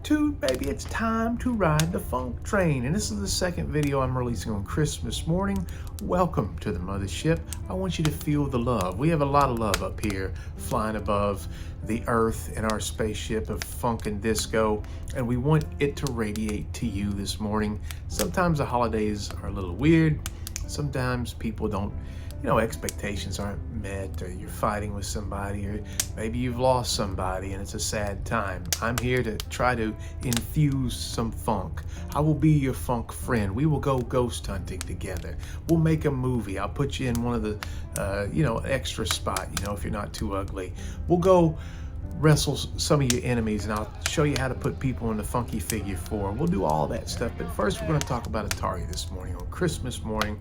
Baby, it's time to ride the funk train. And this is the second video I'm releasing on Christmas morning. Welcome to the mothership. I want you to feel the love. We have a lot of love up here flying above the earth in our spaceship of funk and disco, and we want it to radiate to you this morning. Sometimes the holidays are a little weird. Sometimes people don't, expectations aren't met, or you're fighting with somebody, or maybe you've lost somebody and it's a sad time. I'm here to try to infuse some funk. I will be your funk friend. We will go ghost hunting together. We'll make a movie. I'll put you in one of the, extra spot, if you're not too ugly. We'll go wrestle some of your enemies, and I'll show you how to put people in the funky figure 4. We'll do all that stuff, but first we're going to talk about Atari this morning, on Christmas morning,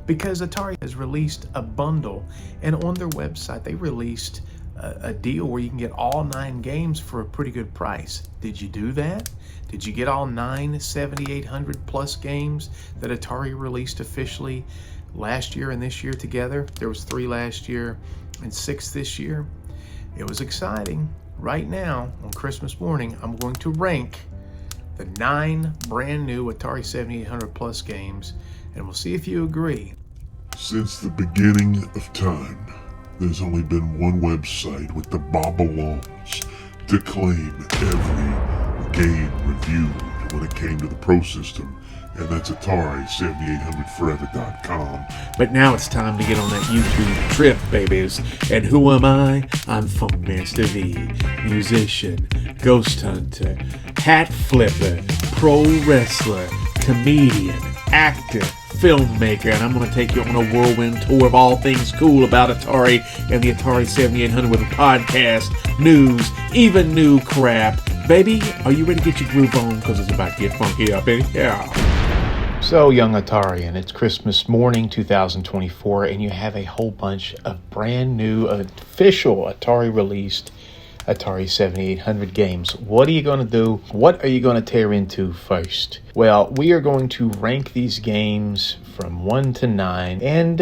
because Atari has released a bundle, and on their website they released a deal where you can get all 9 games for a pretty good price. Did you do that? Did you get all 9 7800 plus games that Atari released officially last year and this year together? There was 3 last year and 6 this year. It was exciting. Right now, on Christmas morning, I'm going to rank the 9 brand new Atari 7800 plus games, and we'll see if you agree. Since the beginning of time, there's only been one website with the Bobalons to claim every game reviewed when it came to the Pro System, and that's Atari7800forever.com. But now it's time to get on that YouTube trip, babies. And who am I? I'm Funkmaster V, musician, ghost hunter, hat flipper, pro wrestler, comedian, actor, filmmaker, and I'm going to take you on a whirlwind tour of all things cool about Atari and the Atari 7800 with a podcast, news, even new crap. Baby, are you ready to get your groove on? Because it's about to get funky up in here. So, young Atarian, it's Christmas morning 2024, and you have a whole bunch of brand new, official Atari released Atari 7800 games. What are you going to do? What are you going to tear into first? Well, we are going to rank these games from 1 to 9, and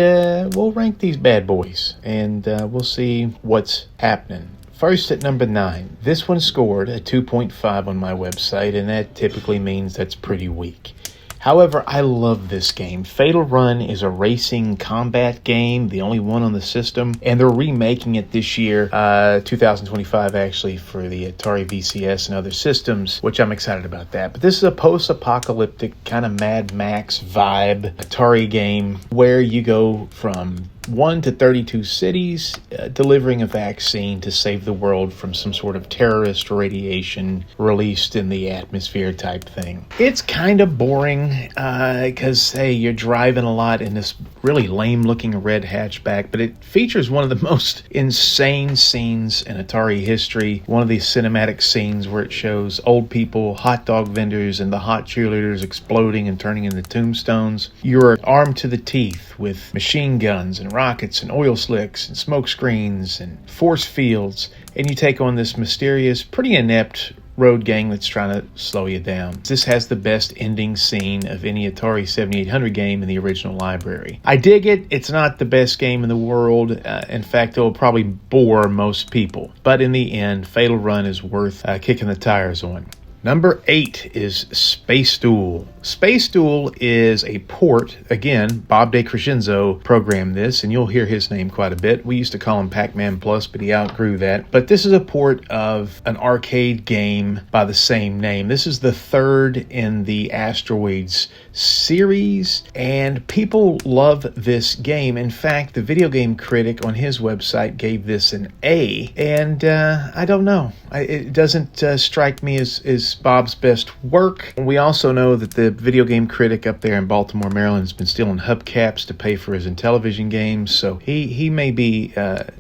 we'll rank these bad boys, and we'll see what's happening. First, at number 9, this one scored a 2.5 on my website, and that typically means that's pretty weak. However, I love this game. Fatal Run is a racing combat game, the only one on the system, and they're remaking it this year, 2025 actually, for the Atari VCS and other systems, which I'm excited about that. But this is a post-apocalyptic kind of Mad Max vibe Atari game where you go from 1 to 32 cities, delivering a vaccine to save the world from some sort of terrorist radiation released in the atmosphere type thing. It's kind of boring because, hey, you're driving a lot in this really lame-looking red hatchback, but it features one of the most insane scenes in Atari history, one of these cinematic scenes where it shows old people, hot dog vendors, and the hot cheerleaders exploding and turning into tombstones. You're armed to the teeth with machine guns and rockets and oil slicks and smoke screens and force fields, and you take on this mysterious, pretty inept road gang that's trying to slow you down. This has the best ending scene of any Atari 7800 game in the original library. I dig it. It's not the best game in the world. In fact, it'll probably bore most people. But in the end, Fatal Run is worth kicking the tires on. Number 8 is Space Duel. Space Duel is a port. Again, Bob DeCrescenzo programmed this, and you'll hear his name quite a bit. We used to call him Pac-Man Plus, but he outgrew that. But this is a port of an arcade game by the same name. This is the third in the Asteroids series, and people love this game. In fact, the video game critic on his website gave this an A, and I don't know. It doesn't strike me as Bob's best work. We also know that the video game critic up there in Baltimore, Maryland, has been stealing hubcaps to pay for his Intellivision games, so he may be,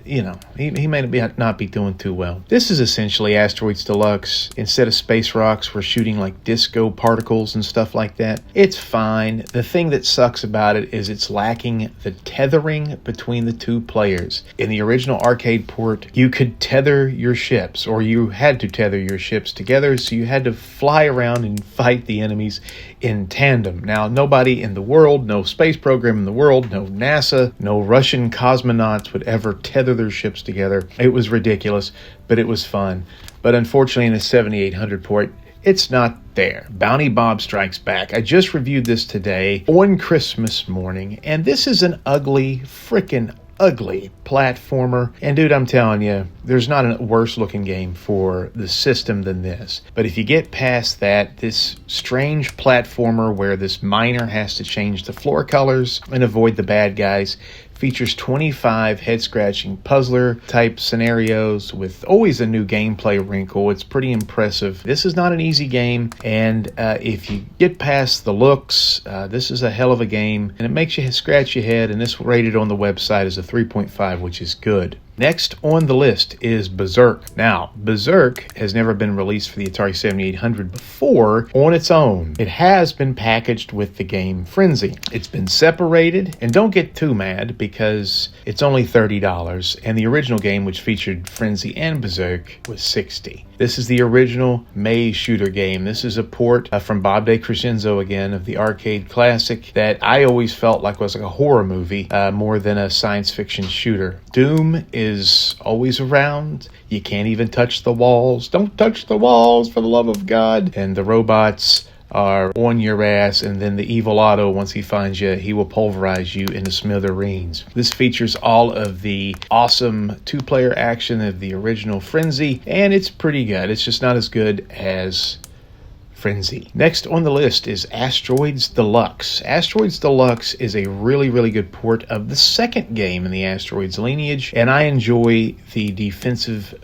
he may not be doing too well. This is essentially Asteroids Deluxe. Instead of space rocks, we're shooting like disco particles and stuff like that. It's fine. The thing that sucks about it is it's lacking the tethering between the two players. In the original arcade port, you could tether your ships, or you had to tether your ships together, so you had to fly around and fight the enemies in tandem. Now, nobody in the world, no space program in the world, no NASA, no Russian cosmonauts would ever tether their ships together. It was ridiculous, but it was fun. But unfortunately, in the 7800 port, it's not there. Bounty Bob Strikes Back. I just reviewed this today on Christmas morning, and this is an ugly, frickin' ugly platformer. And dude, I'm telling you, there's not a worse looking game for the system than this. But if you get past that, this strange platformer where this miner has to change the floor colors and avoid the bad guys, features 25 head-scratching puzzler-type scenarios with always a new gameplay wrinkle. It's pretty impressive. This is not an easy game, and if you get past the looks, this is a hell of a game, and it makes you scratch your head, and this rated on the website is a 3.5, which is good. Next on the list is Berserk. Now, Berserk has never been released for the Atari 7800 before on its own. It has been packaged with the game Frenzy. It's been separated, and don't get too mad because it's only $30, and the original game, which featured Frenzy and Berserk, was $60. This is the original maze shooter game. This is a port from Bob DeCrescenzo again of the arcade classic that I always felt like was like a horror movie more than a science fiction shooter. Doom is always around. You can't even touch the walls. Don't touch the walls, for the love of God. And the robots are on your ass, and then the evil Otto, once he finds you, he will pulverize you into smithereens. This features all of the awesome two-player action of the original Frenzy, and it's pretty good. It's just not as good as Frenzy. Next on the list is Asteroids Deluxe. Asteroids Deluxe is a really, really good port of the second game in the Asteroids lineage, and I enjoy the defensive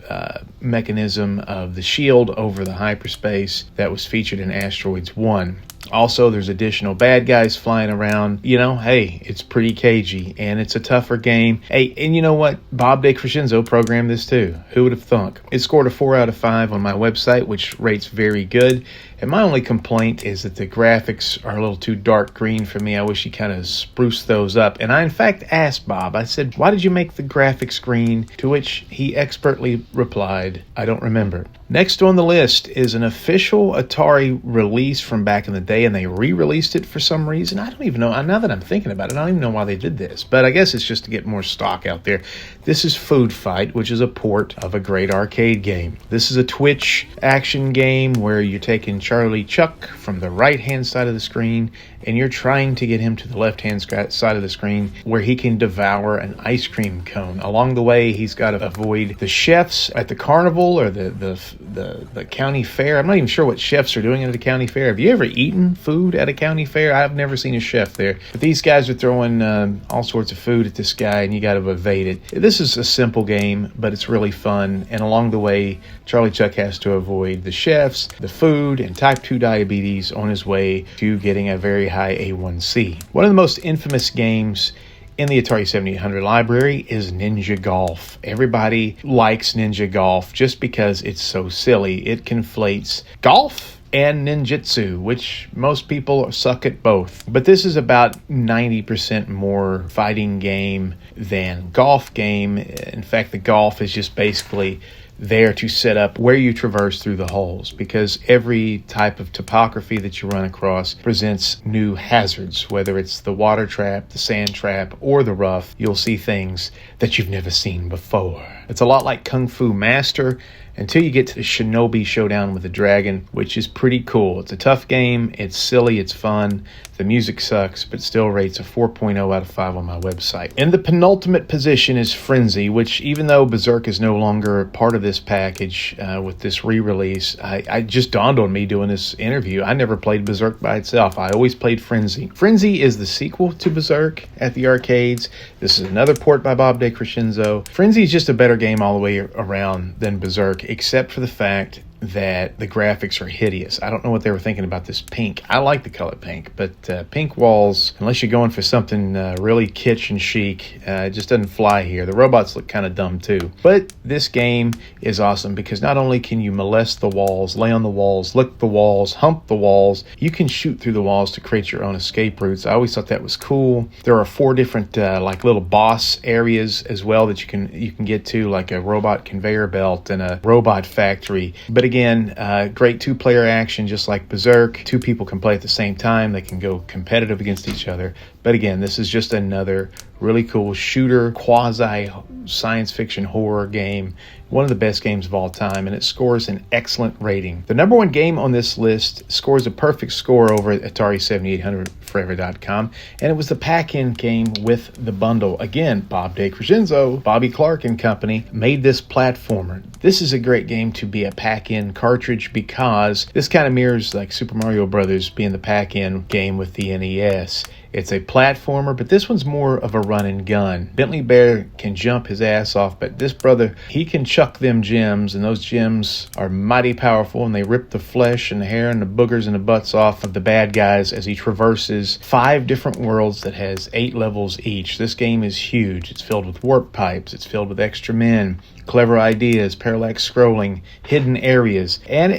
mechanism of the shield over the hyperspace that was featured in Asteroids 1. Also, there's additional bad guys flying around. You know, hey, it's pretty cagey, and it's a tougher game. Hey, and you know what? Bob DeCrescenzo programmed this too. Who would have thunk? It scored a 4 out of 5 on my website, which rates very good. And my only complaint is that the graphics are a little too dark green for me. I wish he kind of spruced those up. And I, in fact, asked Bob, I said, why did you make the graphics green? To which he expertly replied, I don't remember. Next on the list is an official Atari release from back in the day, and they re-released it for some reason. I don't even know. Now that I'm thinking about it, I don't even know why they did this. But I guess it's just to get more stock out there. This is Food Fight, which is a port of a great arcade game. This is a Twitch action game where you're taking Charlie Chuck from the right-hand side of the screen, and you're trying to get him to the left-hand side of the screen where he can devour an ice cream cone. Along the way, he's got to avoid the chefs at the carnival or the county fair. I'm not even sure what chefs are doing at a county fair. Have you ever eaten food at a county fair? I've never seen a chef there. But these guys are throwing all sorts of food at this guy, and you got to evade it. This is a simple game, but it's really fun. And along the way, Charlie Chuck has to avoid the chefs, the food, and type 2 diabetes on his way to getting a very high A1C. One of the most infamous games in the Atari 7800 library is Ninja Golf. Everybody likes Ninja Golf just because it's so silly. It conflates golf and ninjutsu, which most people suck at both. But this is about 90% more fighting game than golf game. In fact, the golf is just basically there to set up where you traverse through the holes, because every type of topography that you run across presents new hazards. Whether it's the water trap, the sand trap, or the rough, you'll see things that you've never seen before. It's a lot like Kung Fu Master until you get to the Shinobi Showdown with the Dragon, which is pretty cool. It's a tough game, it's silly, it's fun, the music sucks, but still rates a 4.0 out of 5 on my website. In the penultimate position is Frenzy, which even though Berserk is no longer part of this package with this re-release, I just dawned on me doing this interview. I never played Berserk by itself. I always played Frenzy. Frenzy is the sequel to Berserk at the arcades. This is another port by Bob DeCrescenzo. Frenzy is just a better game all the way around than Berserk, except for the fact that the graphics are hideous. I don't know what they were thinking about this pink. I like the color pink, but pink walls, unless you're going for something really kitsch and chic, it just doesn't fly here. The robots look kind of dumb too. But this game is awesome because not only can you molest the walls, lay on the walls, lick the walls, hump the walls, you can shoot through the walls to create your own escape routes. I always thought that was cool. There are 4 different like little boss areas as well that you can get to, like a robot conveyor belt and a robot factory. But again, great 2-player action, just like Berserk. 2 people can play at the same time. They can go competitive against each other. But again, this is just another Really cool shooter, quasi science fiction horror game. One of the best games of all time, and it scores an excellent rating. The number one game on this list scores a perfect score over at Atari7800forever.com, and it was the pack-in game with the bundle. Again, Bob DeCrescenzo, Bobby Clark and company made this platformer. This is a great game to be a pack-in cartridge because this kind of mirrors like Super Mario Brothers being the pack-in game with the NES. It's a platformer, but this one's more of a run and gun. Bentley Bear can jump his ass off, but this brother, he can chuck them gems, and those gems are mighty powerful, and they rip the flesh and the hair and the boogers and the butts off of the bad guys as he traverses 5 different worlds that has 8 levels each. This game is huge. It's filled with warp pipes. It's filled with extra men, clever ideas, parallax scrolling, hidden areas, and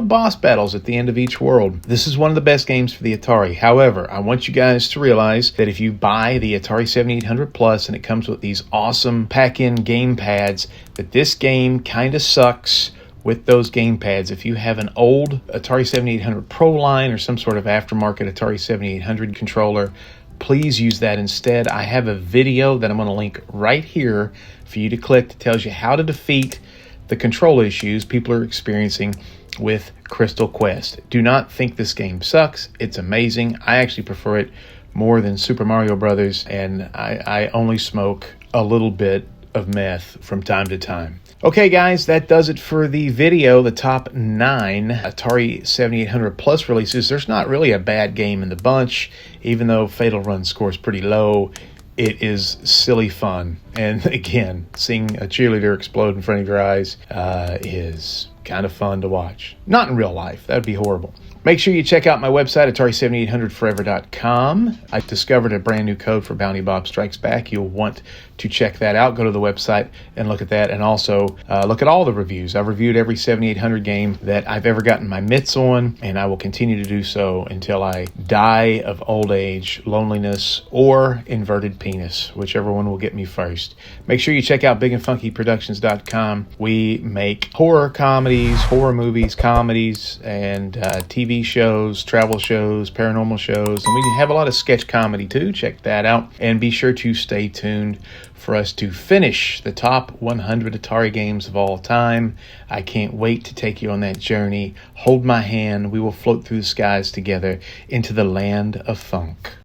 boss battles at the end of each world. This is one of the best games for the Atari. However, I want you guys to realize that if you buy the Atari 7800 Plus and it comes with these awesome pack-in game pads, that this game kind of sucks with those game pads. If you have an old Atari 7800 Pro line or some sort of aftermarket Atari 7800 controller, please use that instead. I have a video that I'm going to link right here for you to click that tells you how to defeat the control issues people are experiencing with Crystal Quest. Do not think this game sucks. It's amazing. I actually prefer it more than Super Mario Brothers, and I only smoke a little bit of meth from time to time. Okay, guys, that does it for the video, the top 9 Atari 7800 Plus releases. There's not really a bad game in the bunch, even though Fatal Run scores pretty low. It is silly fun. And again, seeing a cheerleader explode in front of your eyes is kind of fun to watch. Not in real life. That would be horrible. Make sure you check out my website, Atari7800forever.com. I discovered a brand new code for Bounty Bob Strikes Back. You'll want to check that out. Go to the website and look at that, and also look at all the reviews. I've reviewed every 7800 game that I've ever gotten my mitts on, and I will continue to do so until I die of old age, loneliness, or inverted penis, whichever one will get me first. Make sure you check out bigandfunkyproductions.com. We make horror comedies, horror movies, comedies, and TV shows, travel shows, paranormal shows, and we have a lot of sketch comedy too. Check that out, and be sure to stay tuned for us to finish the top 100 Atari games of all time. I can't wait to take you on that journey. Hold my hand. We will float through the skies together into the land of funk.